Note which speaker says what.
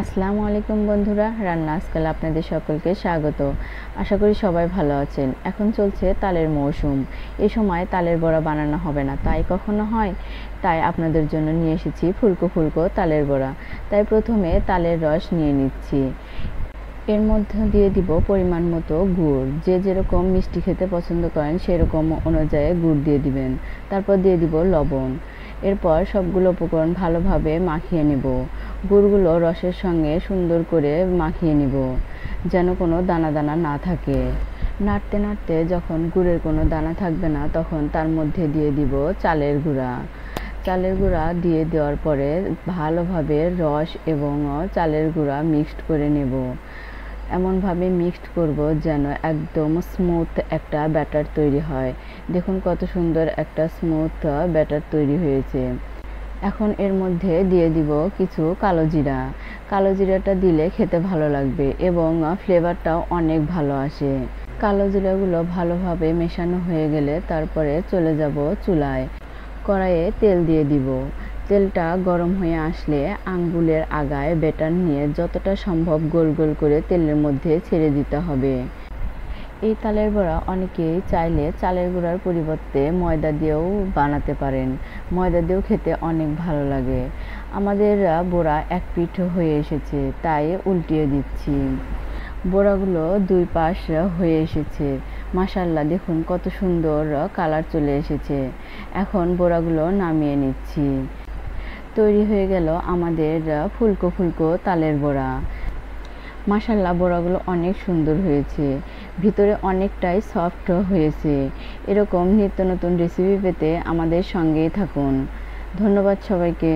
Speaker 1: আসসালামু আলাইকুম বন্ধুরা, রান্না আজকাল আপনাদের সকলকে স্বাগত। আশা করি সবাই ভালো আছেন। এখন চলছে তালের মৌসুম। এই সময় তালের বড়া বানানো হবে না, তাই কখনো হয়? তাই আপনাদের জন্য নিয়ে এসেছি ফুলকো ফুলকো তালের বড়া। তাই প্রথমে তালের রস নিয়ে নিচ্ছি। এর মধ্যে দিয়ে দিব পরিমাণ মতো গুড়। যে যেরকম মিষ্টি খেতে পছন্দ করেন সেরকম অনুযায়ী গুড় দিয়ে দিবেন। তারপর দিয়ে দিব লবণ। এরপর সবগুলো উপকরণ ভালোভাবে মাখিয়ে নেব। গুড়গুলো রসের সঙ্গে সুন্দর করে মাখিয়ে নিব, যেন কোনো দানা দানা না থাকে। নাড়তে নাড়তে যখন গুড়ের কোনো দানা থাকবে না, তখন তার মধ্যে দিয়ে দিব চালের গুঁড়া। চালের গুঁড়া দিয়ে দেওয়ার পরে ভালোভাবে রস এবং চালের গুঁড়া মিক্সড করে নেব। এমনভাবে মিক্সড করব যেন একদম স্মুথ একটা ব্যাটার তৈরি হয়। দেখুন কত সুন্দর একটা স্মুথ ব্যাটার তৈরি হয়েছে। এখন এর মধ্যে দিয়ে দিব কিছু কালো জিরা। কালো জিরাটা দিলে খেতে ভালো লাগবে এবং ফ্লেভারটাও অনেক ভালো আসে। কালো জিরাগুলো ভালোভাবে মেশানো হয়ে গেলে তারপরে চলে যাব চুলায়। কড়াইয়ে তেল দিয়ে দিব। তেলটা গরম হয়ে আসলে আঙ্গুলের আগায় ব্যাটার নিয়ে যতটা সম্ভব গোল গোল করে তেলের মধ্যে ছেড়ে দিতে হবে। এই তালের বড়া অনেকেই চাইলে চালের গুঁড়ার পরিবর্তে ময়দা দিয়েও বানাতে পারেন। ময়দা দিয়েও খেতে অনেক ভালো লাগে। আমাদের বড়া এক পিঠ হয়ে এসেছে, তাই উল্টিয়ে দিচ্ছি। বড়াগুলো দুই পাশ হয়ে এসেছে। মাশাআল্লাহ, দেখুন কত সুন্দর কালার চলে এসেছে। এখন বড়াগুলো নামিয়ে নিচ্ছি। তৈরি হয়ে গেল আমাদের ফুলকো ফুলকো তালের বড়া। মাশাআল্লাহ, বড়াগুলো অনেক সুন্দর হয়েছে, ভিতরে অনেকটাই সফট হয়েছে। এরকম নিত্য নতুন রেসিপি পেতে আমাদের সঙ্গেই থাকুন। ধন্যবাদ সবাইকে।